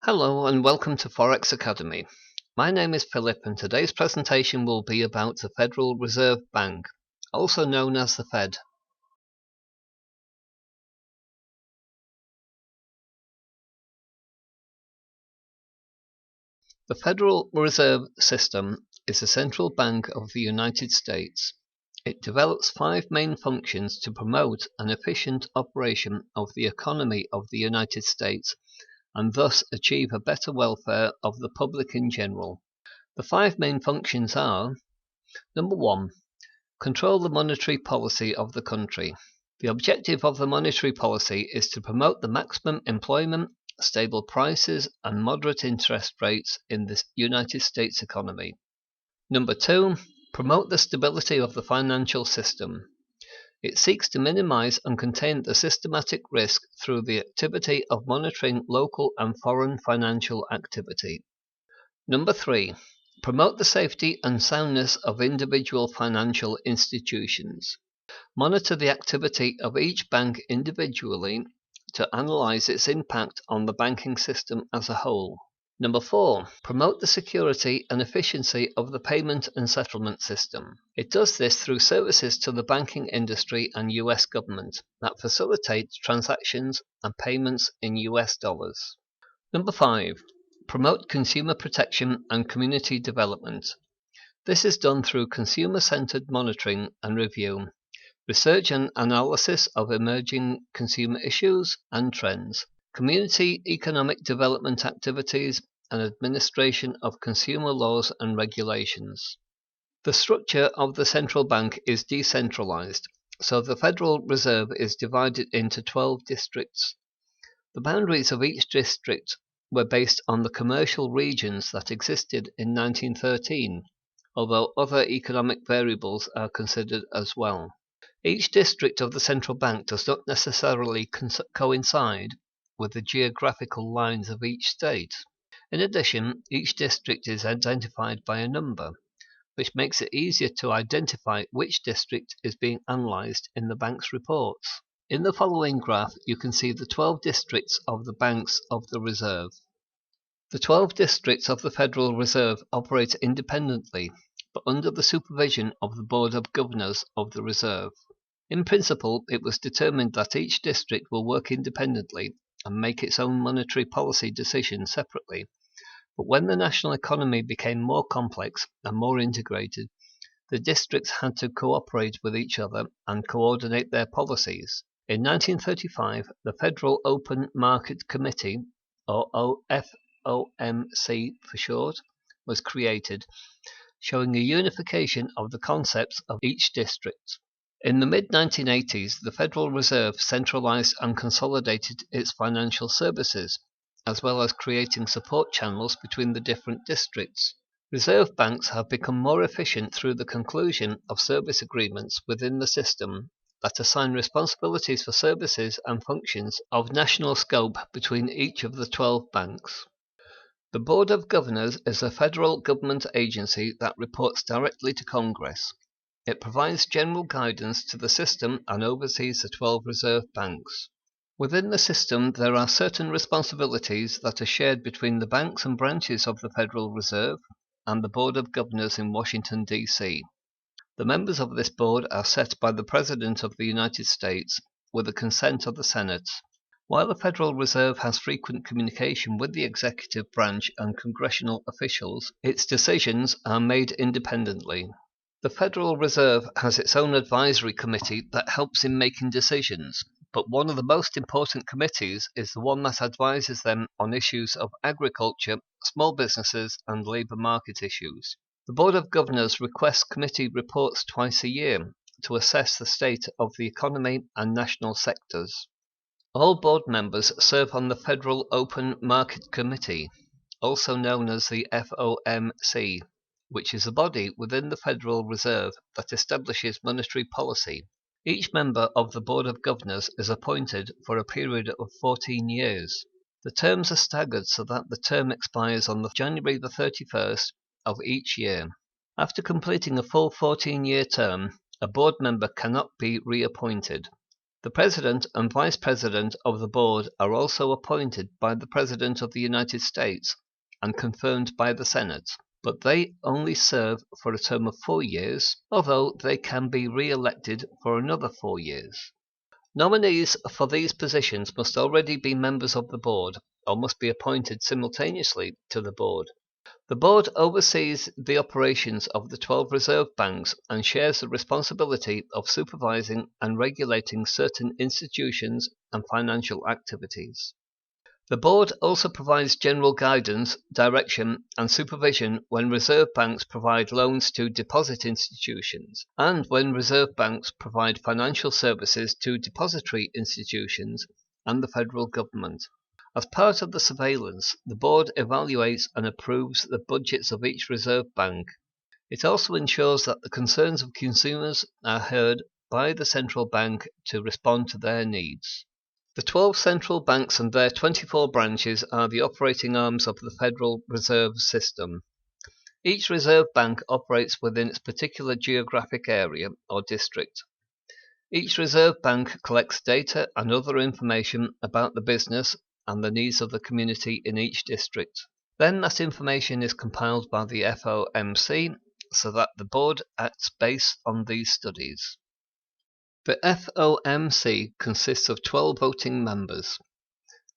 Hello and welcome to Forex Academy. My name is Philip and today's presentation will be about the Federal Reserve Bank, also known as the Fed. The Federal Reserve System is the central bank of the United States. It develops five main functions to promote an efficient operation of the economy of the United States and thus achieve a better welfare of the public in general. The five main functions are: Number 1. Control the monetary policy of the country. The objective of the monetary policy is to promote the maximum employment, stable prices, and moderate interest rates in the United States economy. Number 2. Promote the stability of the financial system. It seeks to minimize and contain the systematic risk through the activity of monitoring local and foreign financial activity. Number 3. Promote the safety and soundness of individual financial institutions. Monitor the activity of each bank individually to analyze its impact on the banking system as a whole. Number 4. Promote the security and efficiency of the payment and settlement system. It does this through services to the banking industry and US government that facilitate transactions and payments in US dollars. Number 5. Promote consumer protection and community development. This is done through consumer-centered monitoring and review, research and analysis of emerging consumer issues and trends, community economic development activities, and administration of consumer laws and regulations. The structure of the central bank is decentralized, so the Federal Reserve is divided into 12 districts. The boundaries of each district were based on the commercial regions that existed in 1913, although other economic variables are considered as well. Each district of the central bank does not necessarily coincide with the geographical lines of each state. In addition, each district is identified by a number, which makes it easier to identify which district is being analyzed in the bank's reports. In the following graph, you can see the 12 districts of the banks of the Reserve. The 12 districts of the Federal Reserve operate independently, but under the supervision of the Board of Governors of the Reserve. In principle, it was determined that each district will work independently and make its own monetary policy decisions separately. But when the national economy became more complex and more integrated, the districts had to cooperate with each other and coordinate their policies. In 1935, the Federal Open Market Committee, or FOMC for short, was created, showing a unification of the concepts of each district. In the mid-1980s, the Federal Reserve centralized and consolidated its financial services, as well as creating support channels between the different districts. Reserve banks have become more efficient through the conclusion of service agreements within the system that assign responsibilities for services and functions of national scope between each of the 12 banks. The Board of Governors is a federal government agency that reports directly to Congress. It provides general guidance to the system and oversees the 12 reserve banks. Within the system, there are certain responsibilities that are shared between the banks and branches of the Federal Reserve and the Board of Governors in Washington, D.C. The members of this board are set by the President of the United States with the consent of the Senate. While the Federal Reserve has frequent communication with the executive branch and congressional officials, its decisions are made independently. The Federal Reserve has its own advisory committee that helps in making decisions, but one of the most important committees is the one that advises them on issues of agriculture, small businesses, and labor market issues. The Board of Governors requests committee reports twice a year to assess the state of the economy and national sectors. All board members serve on the Federal Open Market Committee, also known as the FOMC, which is a body within the Federal Reserve that establishes monetary policy. Each member of the Board of Governors is appointed for a period of 14 years. The terms are staggered so that the term expires on January 31st of each year. After completing a full 14-year term, a board member cannot be reappointed. The President and Vice President of the Board are also appointed by the President of the United States and confirmed by the Senate, but they only serve for a term of 4 years, although they can be re-elected for another 4 years. Nominees for these positions must already be members of the Board or must be appointed simultaneously to the Board. The Board oversees the operations of the 12 reserve banks and shares the responsibility of supervising and regulating certain institutions and financial activities. The Board also provides general guidance, direction, and supervision when reserve banks provide loans to deposit institutions, and when reserve banks provide financial services to depository institutions and the federal government. As part of the surveillance, the Board evaluates and approves the budgets of each reserve bank. It also ensures that the concerns of consumers are heard by the central bank to respond to their needs. The 12 central banks and their 24 branches are the operating arms of the Federal Reserve System. Each reserve bank operates within its particular geographic area or district. Each reserve bank collects data and other information about the business and the needs of the community in each district. Then that information is compiled by the FOMC so that the Board acts based on these studies. The FOMC consists of 12 voting members.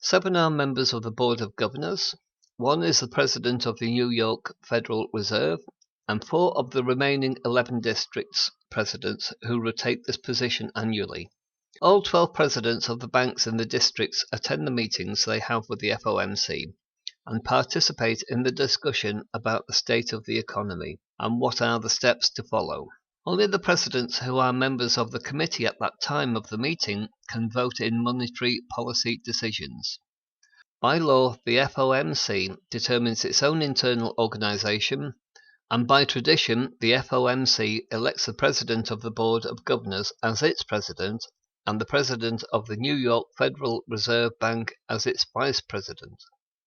7 are members of the Board of Governors, 1 is the President of the New York Federal Reserve, and 4 of the remaining 11 districts presidents who rotate this position annually. All 12 presidents of the banks in the districts attend the meetings they have with the FOMC and participate in the discussion about the state of the economy and what are the steps to follow. Only the presidents who are members of the committee at that time of the meeting can vote in monetary policy decisions. By law, the FOMC determines its own internal organization, and by tradition, the FOMC elects the president of the Board of Governors as its president and the president of the New York Federal Reserve Bank as its vice president.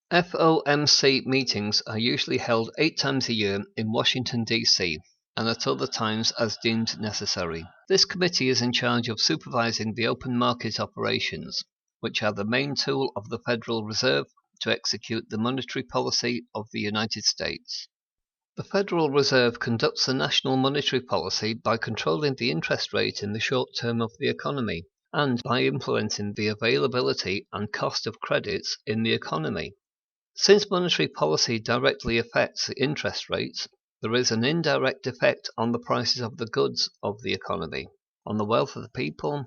FOMC meetings are usually held 8 times a year in Washington, D.C., and at other times as deemed necessary. This committee is in charge of supervising the open market operations, which are the main tool of the Federal Reserve to execute the monetary policy of the United States. The Federal Reserve conducts the national monetary policy by controlling the interest rate in the short term of the economy and by influencing the availability and cost of credits in the economy. Since monetary policy directly affects the interest rates, there is an indirect effect on the prices of the goods of the economy, on the wealth of the people,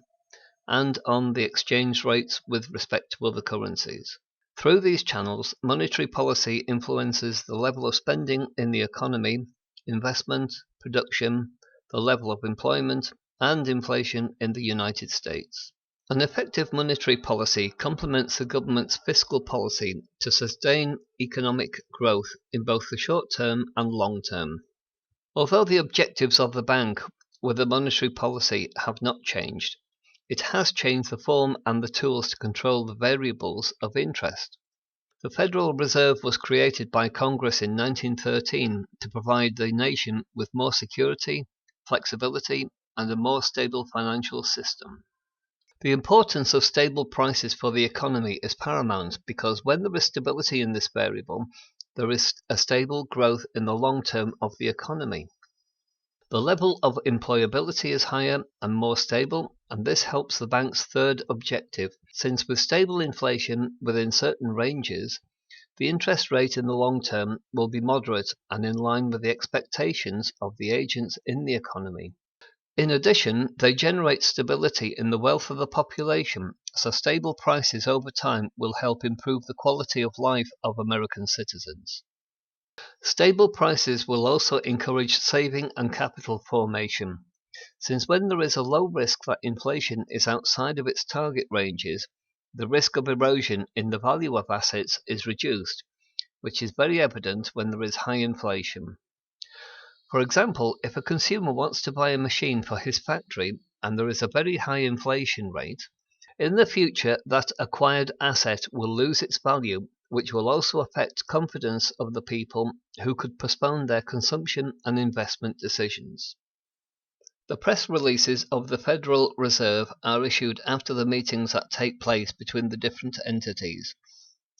and on the exchange rates with respect to other currencies. Through these channels, monetary policy influences the level of spending in the economy, investment, production, the level of employment, and inflation in the United States. An effective monetary policy complements the government's fiscal policy to sustain economic growth in both the short term and long term. Although the objectives of the bank with the monetary policy have not changed, it has changed the form and the tools to control the variables of interest. The Federal Reserve was created by Congress in 1913 to provide the nation with more security, flexibility, and a more stable financial system. The importance of stable prices for the economy is paramount because when there is stability in this variable, there is a stable growth in the long term of the economy. The level of employability is higher and more stable, and this helps the bank's third objective, since with stable inflation within certain ranges, the interest rate in the long term will be moderate and in line with the expectations of the agents in the economy. In addition, they generate stability in the wealth of the population, so stable prices over time will help improve the quality of life of American citizens. Stable prices will also encourage saving and capital formation, since when there is a low risk that inflation is outside of its target ranges, the risk of erosion in the value of assets is reduced, which is very evident when there is high inflation. For example, if a consumer wants to buy a machine for his factory and there is a very high inflation rate, in the future that acquired asset will lose its value, which will also affect confidence of the people who could postpone their consumption and investment decisions. The press releases of the Federal Reserve are issued after the meetings that take place between the different entities,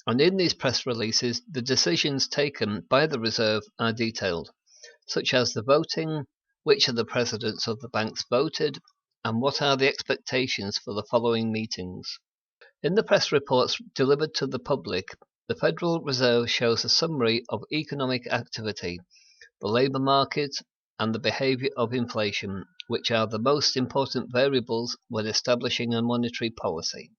and in these press releases the decisions taken by the Reserve are detailed, such as the voting, which of the presidents of the banks voted, and what are the expectations for the following meetings. In the press reports delivered to the public, the Federal Reserve shows a summary of economic activity, the labour market, and the behaviour of inflation, which are the most important variables when establishing a monetary policy.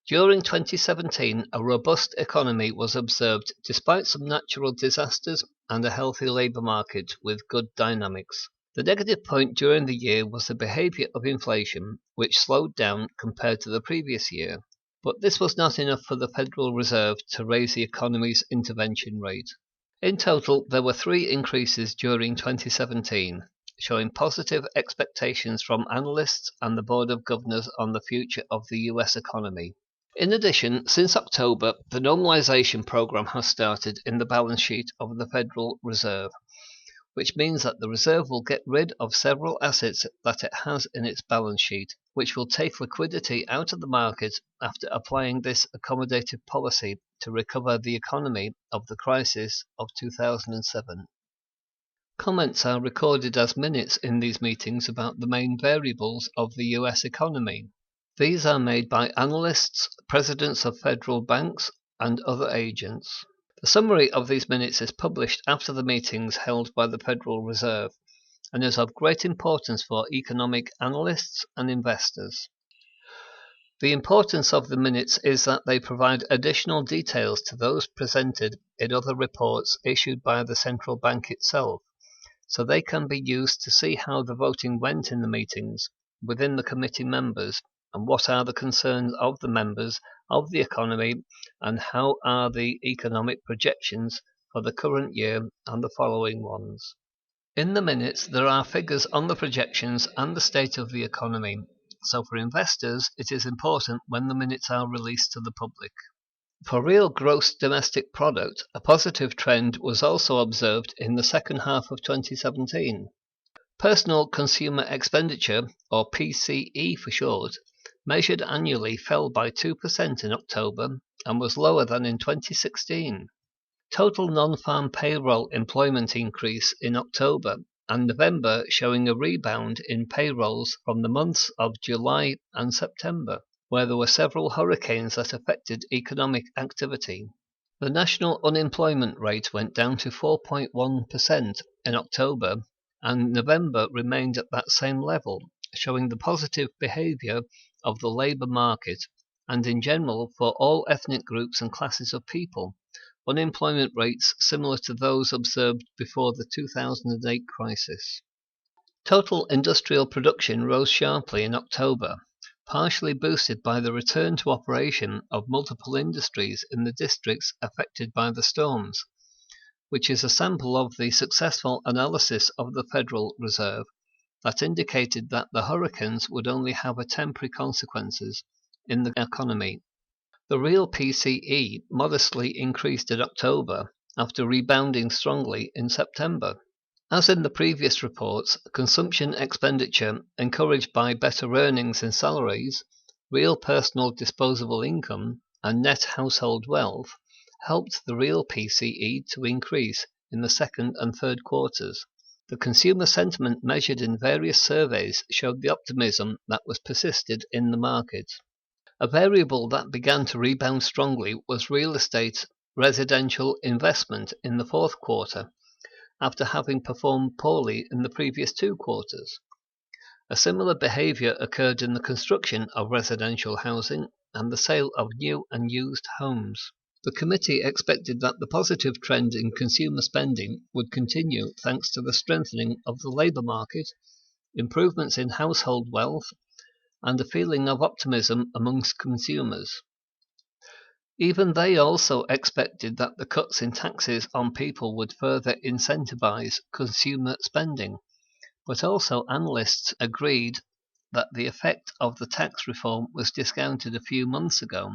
During 2017, a robust economy was observed despite some natural disasters and a healthy labour market with good dynamics. The negative point during the year was the behaviour of inflation, which slowed down compared to the previous year. But this was not enough for the Federal Reserve to raise the economy's intervention rate. In total, there were 3 increases during 2017, showing positive expectations from analysts and the Board of Governors on the future of the US economy. In addition, since October, the normalization program has started in the balance sheet of the Federal Reserve, which means that the Reserve will get rid of several assets that it has in its balance sheet, which will take liquidity out of the market after applying this accommodative policy to recover the economy of the crisis of 2007. Comments are recorded as minutes in these meetings about the main variables of the US economy. These are made by analysts, presidents of federal banks, and other agents. The summary of these minutes is published after the meetings held by the Federal Reserve and is of great importance for economic analysts and investors. The importance of the minutes is that they provide additional details to those presented in other reports issued by the central bank itself, so they can be used to see how the voting went in the meetings within the committee members and what are the concerns of the members of the economy and how are the economic projections for the current year and the following ones. In the minutes there are figures on the projections and the state of the economy, so for investors it is important when the minutes are released to the public. For real gross domestic product, a positive trend was also observed in the second half of 2017. Personal consumer expenditure, or PCE for short, measured annually fell by 2% in October and was lower than in 2016. Total non-farm payroll employment increase in October and November showing a rebound in payrolls from the months of July and September, where there were several hurricanes that affected economic activity. The national unemployment rate went down to 4.1% in October, and November remained at that same level, showing the positive behaviour of the labour market, and in general for all ethnic groups and classes of people, unemployment rates similar to those observed before the 2008 crisis. Total industrial production rose sharply in October, partially boosted by the return to operation of multiple industries in the districts affected by the storms, which is a sample of the successful analysis of the Federal Reserve that indicated that the hurricanes would only have a temporary consequences in the economy. The real PCE modestly increased in October after rebounding strongly in September. As in the previous reports, consumption expenditure, encouraged by better earnings in salaries, real personal disposable income, and net household wealth, helped the real PCE to increase in the second and third quarters. The consumer sentiment measured in various surveys showed the optimism that was persisted in the market. A variable that began to rebound strongly was real estate residential investment in the fourth quarter, after having performed poorly in the previous 2 quarters. A similar behaviour occurred in the construction of residential housing and the sale of new and used homes. The committee expected that the positive trend in consumer spending would continue thanks to the strengthening of the labour market, improvements in household wealth, and a feeling of optimism amongst consumers. Even they also expected that the cuts in taxes on people would further incentivize consumer spending, but also analysts agreed that the effect of the tax reform was discounted a few months ago,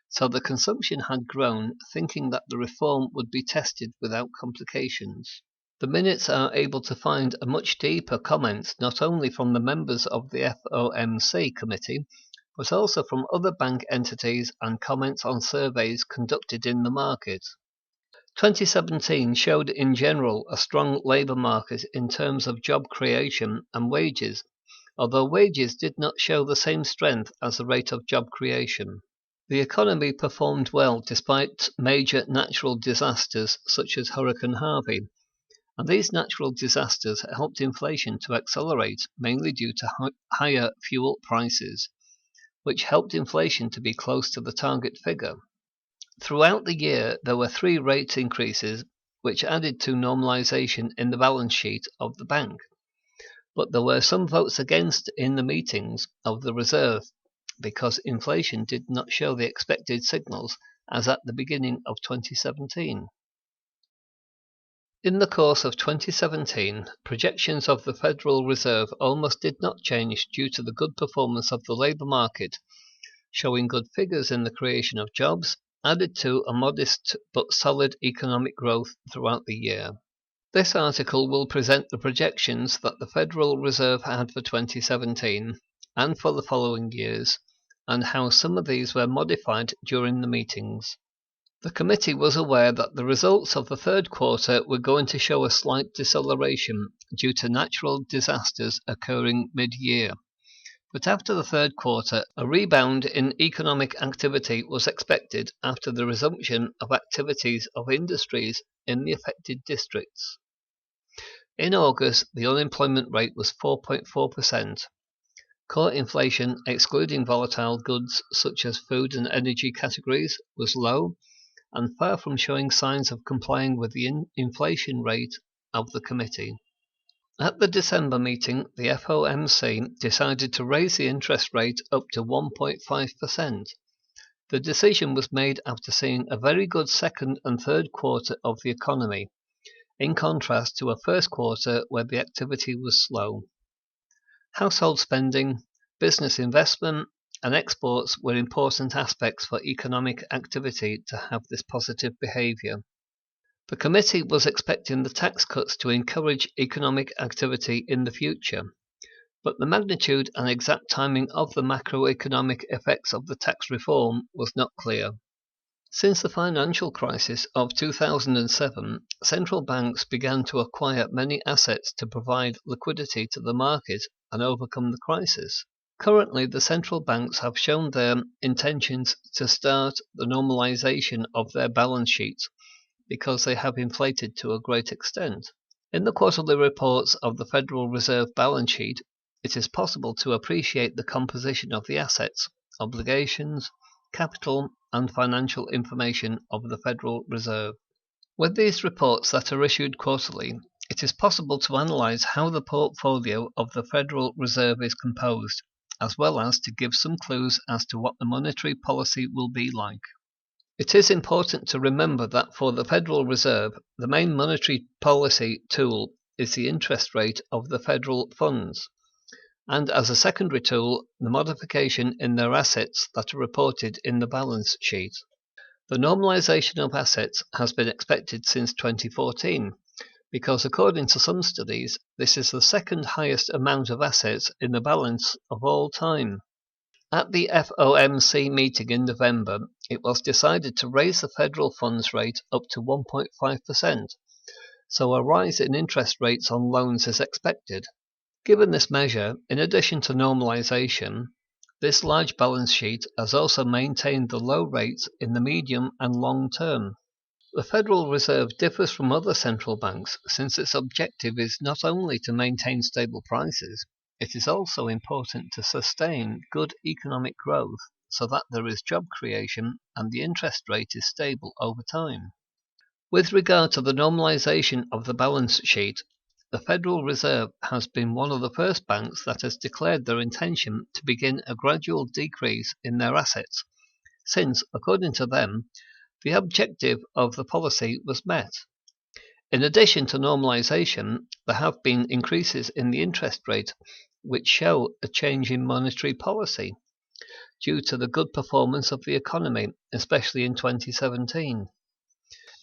so the consumption had grown, thinking that the reform would be tested without complications. The minutes are able to find a much deeper comments not only from the members of the FOMC committee, but also from other bank entities and comments on surveys conducted in the market. 2017 showed in general a strong labour market in terms of job creation and wages, although wages did not show the same strength as the rate of job creation. The economy performed well despite major natural disasters such as Hurricane Harvey, and these natural disasters helped inflation to accelerate, mainly due to higher fuel prices, which helped inflation to be close to the target figure. Throughout the year, there were 3 rate increases, which added to normalization in the balance sheet of the bank. But there were some votes against in the meetings of the Reserve because inflation did not show the expected signals as at the beginning of 2017. In the course of 2017, projections of the Federal Reserve almost did not change due to the good performance of the labour market, showing good figures in the creation of jobs, added to a modest but solid economic growth throughout the year. This article will present the projections that the Federal Reserve had for 2017 and for the following years, and how some of these were modified during the meetings. The committee was aware that the results of the third quarter were going to show a slight deceleration due to natural disasters occurring mid-year. But after the third quarter, a rebound in economic activity was expected after the resumption of activities of industries in the affected districts. In August, the unemployment rate was 4.4%. Core inflation, excluding volatile goods such as food and energy categories, was low and far from showing signs of complying with the inflation rate of the committee. At the December meeting, the FOMC decided to raise the interest rate up to 1.5%. The decision was made after seeing a very good second and third quarter of the economy, in contrast to a first quarter where the activity was slow. Household spending, business investment, and exports were important aspects for economic activity to have this positive behaviour. The committee was expecting the tax cuts to encourage economic activity in the future, but the magnitude and exact timing of the macroeconomic effects of the tax reform was not clear. Since the financial crisis of 2007, central banks began to acquire many assets to provide liquidity to the market and overcome the crisis. Currently, the central banks have shown their intentions to start the normalization of their balance sheets because they have inflated to a great extent. In the quarterly reports of the Federal Reserve balance sheet, it is possible to appreciate the composition of the assets, obligations, capital, and financial information of the Federal Reserve. With these reports that are issued quarterly, it is possible to analyze how the portfolio of the Federal Reserve is composed, as well as to give some clues as to what the monetary policy will be like. It is important to remember that for the Federal Reserve, the main monetary policy tool is the interest rate of the federal funds, and as a secondary tool, the modification in their assets that are reported in the balance sheet. The normalization of assets has been expected since 2014, because according to some studies, this is the second highest amount of assets in the balance of all time. At the FOMC meeting in November, it was decided to raise the federal funds rate up to 1.5%, so a rise in interest rates on loans is expected. Given this measure, in addition to normalization, this large balance sheet has also maintained the low rates in the medium and long term. The Federal Reserve differs from other central banks since its objective is not only to maintain stable prices, it is also important to sustain good economic growth so that there is job creation and the interest rate is stable over time. With regard to the normalization of the balance sheet, the Federal Reserve has been one of the first banks that has declared their intention to begin a gradual decrease in their assets, since, according to them, the objective of the policy was met. In addition to normalization, there have been increases in the interest rate, which show a change in monetary policy, due to the good performance of the economy, especially in 2017.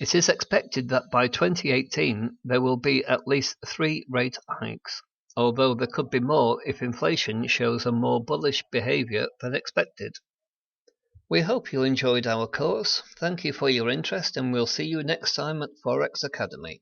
It is expected that by 2018 there will be at least 3 rate hikes, although there could be more if inflation shows a more bullish behavior than expected. We hope you enjoyed our course. Thank you for your interest, and we'll see you next time at Forex Academy.